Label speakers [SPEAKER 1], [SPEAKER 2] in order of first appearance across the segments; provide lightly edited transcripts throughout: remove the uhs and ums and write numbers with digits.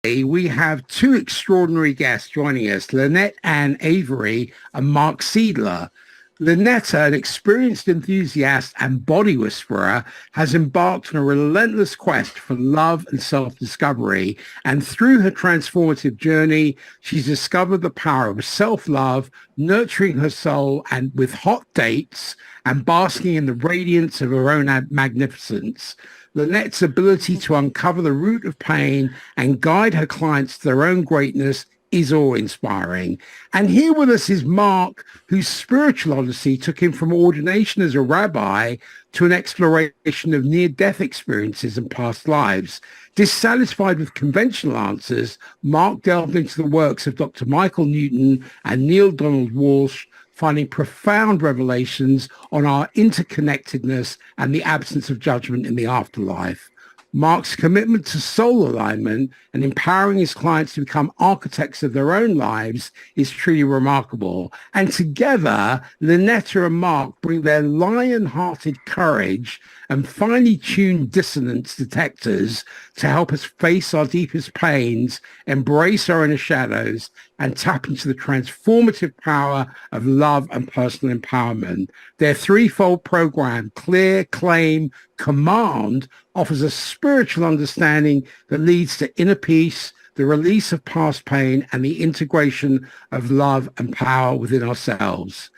[SPEAKER 1] We have two extraordinary guests joining us, Lynette Ann Avery and Mark Seidler. Lynette, an experienced enthusiast and body whisperer, has embarked on a relentless quest for love and self-discovery. And through her transformative journey, she's discovered the power of self-love, nurturing her soul and with hot dates and basking in the radiance of her own magnificence. Lynette's ability to uncover the root of pain and guide her clients to their own greatness is awe-inspiring. And here with us is Mark, whose spiritual odyssey took him from ordination as a rabbi to an exploration of near-death experiences and past lives. Dissatisfied with conventional answers, Mark delved into the works of Dr. Michael Newton and Neil Donald Walsh, finding profound revelations on our interconnectedness and the absence of judgment in the afterlife. Mark's commitment to soul alignment and empowering his clients to become architects of their own lives is truly remarkable. And together, Lynette and Mark bring their lion-hearted courage and finely tuned dissonance detectors to help us face our deepest pains, embrace our inner shadows, and tap into the transformative power of love and personal empowerment. Their threefold program, Clear, Claim, Command, offers a spiritual understanding that leads to inner peace, the release of past pain, and the integration of love and power within ourselves.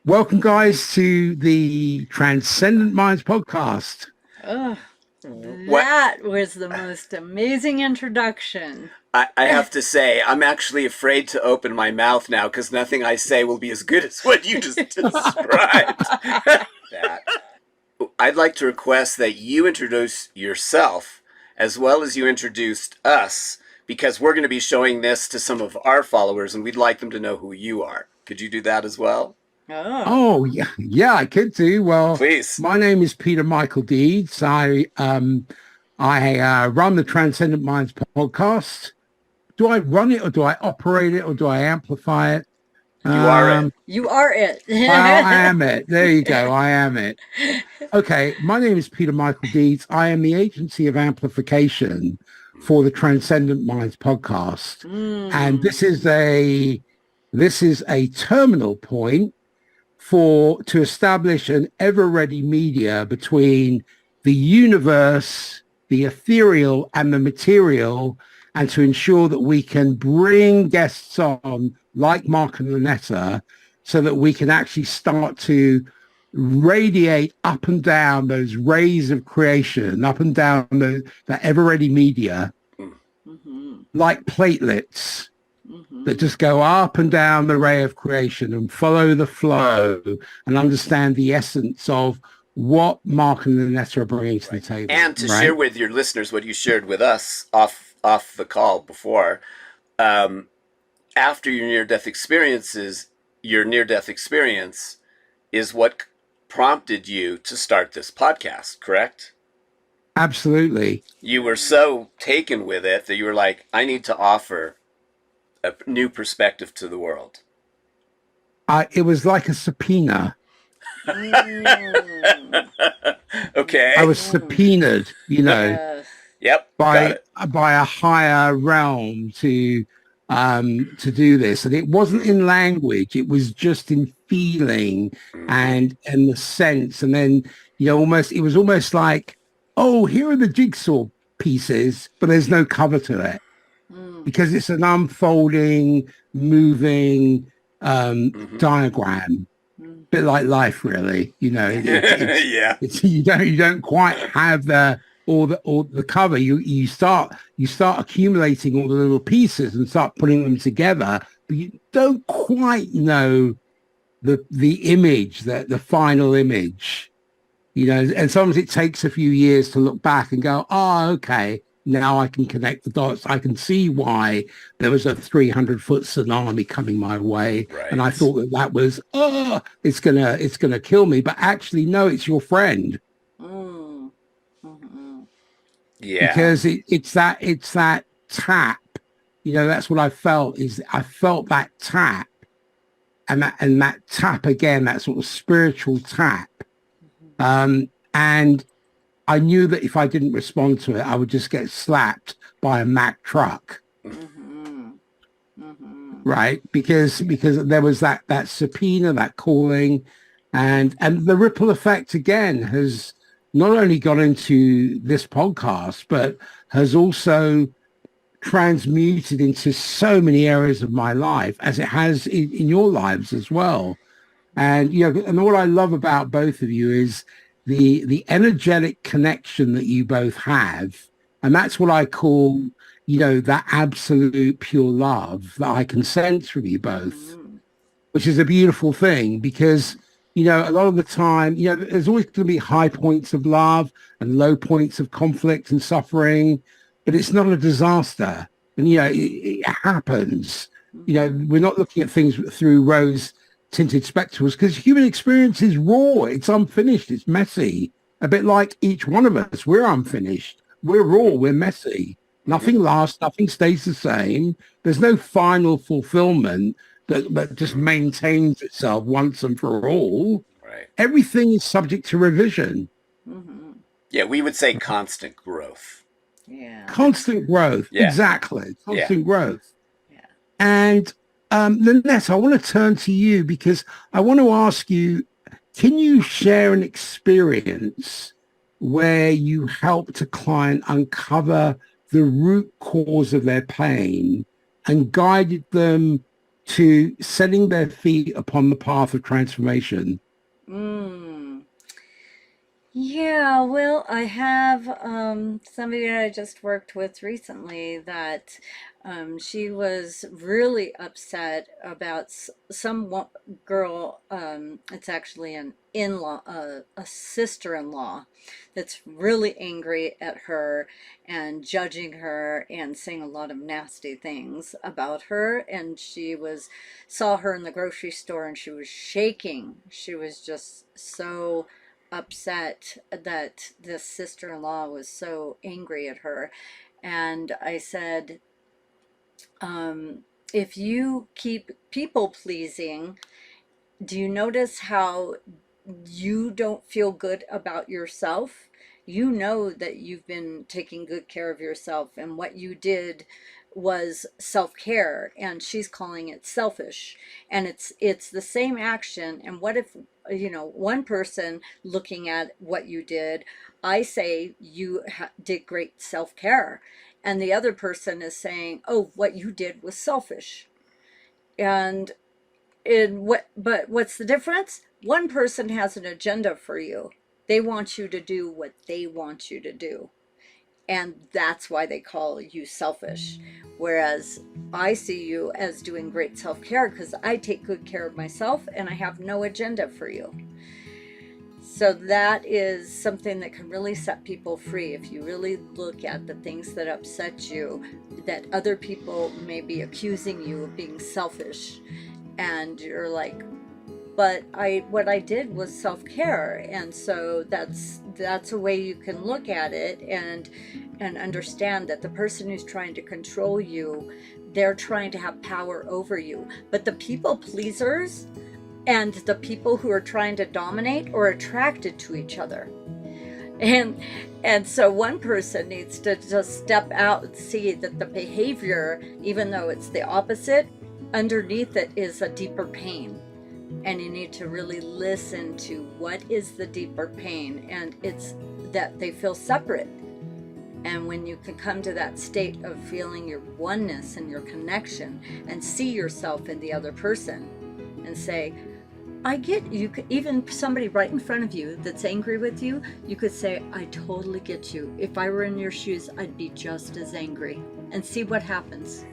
[SPEAKER 1] Welcome, guys, to the Transcendent Minds Podcast.
[SPEAKER 2] Oh, that was the most amazing introduction.
[SPEAKER 3] I have to say, I'm actually afraid to open my mouth now because nothing I say will be as good as what you just described. I'd like to request that you introduce yourself as well as you introduced us, because we're going to be showing this to some of our followers and we'd like them to know who you are. Could you do that as well?
[SPEAKER 1] Oh, yeah, I could do. Well,
[SPEAKER 3] please.
[SPEAKER 1] My name is Peter Michael Dedes. I run the Transcendent Minds Podcast. Do I run it, or do I operate it, or do I amplify it?
[SPEAKER 3] You are it.
[SPEAKER 2] You are it.
[SPEAKER 1] Well, I am it. There you go. I am it. Okay. My name is Peter Michael Dedes. I am the agency of amplification for the Transcendent Minds Podcast. And this is a terminal point to establish an ever-ready media between the universe, the ethereal, and the material, and to ensure that we can bring guests on like Mark and Lynette so that we can actually start to radiate up and down those rays of creation, up and down the ever-ready media, like platelets that just go up and down the ray of creation and follow the flow and understand the essence of what Mark and Lynette are bringing to the table.
[SPEAKER 3] And to share with your listeners what you shared with us off the call before, after your near-death experience is what prompted you to start this podcast, correct?
[SPEAKER 1] Absolutely.
[SPEAKER 3] You were so taken with it that you were like, I need to offer a new perspective to the world.
[SPEAKER 1] It was like a subpoena.
[SPEAKER 3] Okay.
[SPEAKER 1] I was subpoenaed,
[SPEAKER 3] Yep.
[SPEAKER 1] by a higher realm to do this, and it wasn't in language; it was just in feeling and the sense. And then it was almost like, oh, here are the jigsaw pieces, but there's no cover to it because it's an unfolding, moving diagram. Bit like life, really. It's, you don't quite have the cover. You start accumulating all the little pieces and start putting them together, but you don't quite know the image, the final image. And sometimes it takes a few years to look back and go, oh, okay, now I can connect the dots. I can see why there was a 300-foot tsunami coming my way.
[SPEAKER 3] Right.
[SPEAKER 1] And I thought that was, it's gonna kill me. But actually, no, it's your friend.
[SPEAKER 3] Yeah.
[SPEAKER 1] Because it's that tap. That's what I felt, I felt that tap. And that tap again, that sort of spiritual tap. And I knew that if I didn't respond to it, I would just get slapped by a Mack truck.
[SPEAKER 2] Mm-hmm. Mm-hmm.
[SPEAKER 1] Right, because there was that subpoena, that calling, and the ripple effect again has not only got into this podcast, but has also transmuted into so many areas of my life, as it has in your lives as well. And and what I love about both of you is the energetic connection that you both have, and that's what I call that absolute pure love that I can sense from you both,
[SPEAKER 2] Mm-hmm.
[SPEAKER 1] which is a beautiful thing because a lot of the time there's always going to be high points of love and low points of conflict and suffering, but it's not a disaster. And it happens. We're not looking at things through rose tinted spectacles because human experience is raw, it's unfinished, it's messy, a bit like each one of us. We're unfinished, we're raw, we're messy. Nothing lasts, nothing stays the same. There's no final fulfillment that just maintains itself once and for all.
[SPEAKER 3] Right.
[SPEAKER 1] Everything is subject to revision.
[SPEAKER 2] Mm-hmm.
[SPEAKER 3] Yeah, we would say constant growth.
[SPEAKER 2] Yeah.
[SPEAKER 1] Constant growth.
[SPEAKER 3] Yeah.
[SPEAKER 1] Exactly. Constant growth.
[SPEAKER 2] Yeah.
[SPEAKER 1] And Lynette, I want to turn to you because I want to ask you, can you share an experience where you helped a client uncover the root cause of their pain and guided them to setting their feet upon the path of transformation?
[SPEAKER 2] Yeah, well, I have somebody that I just worked with recently that she was really upset about some girl. It's actually an in-law, a sister-in-law, that's really angry at her and judging her and saying a lot of nasty things about her. And saw her in the grocery store and she was shaking. She was just so upset that this sister-in-law was so angry at her. And I said, if you keep people pleasing, do you notice how you don't feel good about yourself? You know that you've been taking good care of yourself, and what you did was self-care, and she's calling it selfish. And it's the same action. And what if one person looking at what you did, I say you did great self-care, and the other person is saying, oh, what you did was selfish. And but what's the difference? One person has an agenda for you. They want you to do what they want you to do. And that's why they call you selfish. Whereas I see you as doing great self-care because I take good care of myself and I have no agenda for you. So that is something that can really set people free. If you really look at the things that upset you, that other people may be accusing you of being selfish, and you're like, but what I did was self-care. And so that's a way you can look at it and understand that the person who's trying to control you, they're trying to have power over you. But the people pleasers and the people who are trying to dominate are attracted to each other. And so one person needs to just step out and see that the behavior, even though it's the opposite, underneath it is a deeper pain. And you need to really listen to what is the deeper pain. And it's that they feel separate. And when you can come to that state of feeling your oneness and your connection and see yourself in the other person and say, I get you. Even somebody right in front of you that's angry with you, you could say, I totally get you. If I were in your shoes, I'd be just as angry. And see what happens.